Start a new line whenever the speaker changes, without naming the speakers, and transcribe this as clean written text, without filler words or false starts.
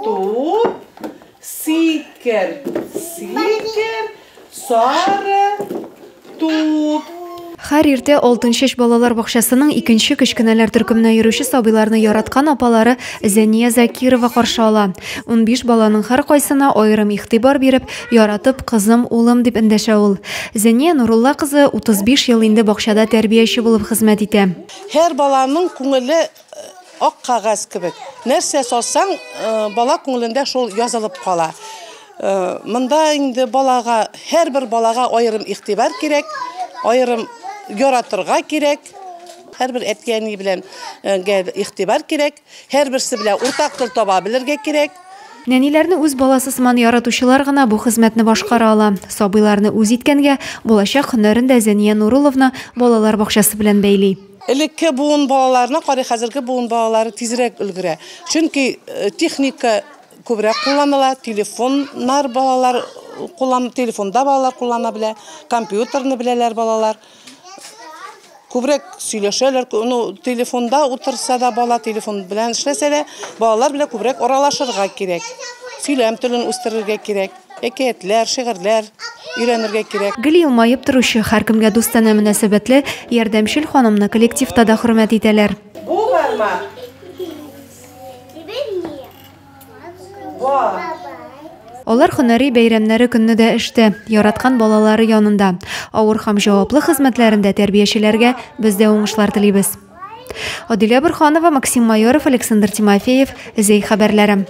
tut, siker, sarı, tut.
Һәр иртә Алтын чәч балалар бакчасының икенче кечкенәләр төркеменә йөрүче сабыйларны яраткан апалары Зәния Закирова каршы ала. 15 баланың һәр кайсына аерым игътибар биреп, яратып, кызым, улым дип эндәшә ул. Зәния Нурулла кызы 35 ел инде бакчада тәрбияче булып хезмәт итә.
Һәр баланың күңеле ак кагаз кебек. Нәрсә салсаң, бала күңелендә шул язылып кала. Монда инде балага, һәр бер балага аерым игътибар кирәк, аерым яратырга кирәк. Һәр бер әткәни белән игътибар кирәк. Һәр берсе белән уртак тел таба белергә кирәк.
Нәниләрне үз баласы сыман яратучылар гына бу хезмәтне башкара ала. Сабыйларны үз иткәнгә, булачак һөнәрен дә Зәния Нурулловна балалар бакчасы белән бәйли.
Элекке буын балаларына карый, хәзерге буын балалары тизрәк өлгерә. Чөнки техника күбрәк кулланыла, телефоннар балалар куллана, телефонда балалар куллана белә, компьютерны беләләр балалар. Күбрәк сөйләшәләр, телефонда утырса да бала, телефон белән эшләсә дә, балалар белән күбрәк аралашырга кирәк. Сөйләм телен үстерергә кирәк, әкиятләр, шигырьләр өйрәнергә кирәк.
Гел елмаеп торучы, һәркемгә дустана мөнәсәбәтле, ярдәмчел ханымны коллективта да хөрмәт итәләр.
Бу барма.
Алар һөнәри бәйрәмнәре көнне дә эштә, яраткан балалары янында. Авыр һәм җаваплы хезмәтләрендә тәрбиячеләргә без дә уңышлар телибез. Адилә Борһанова, Максим Майоров, Александр Тимофеев, Зей хәбәрләре.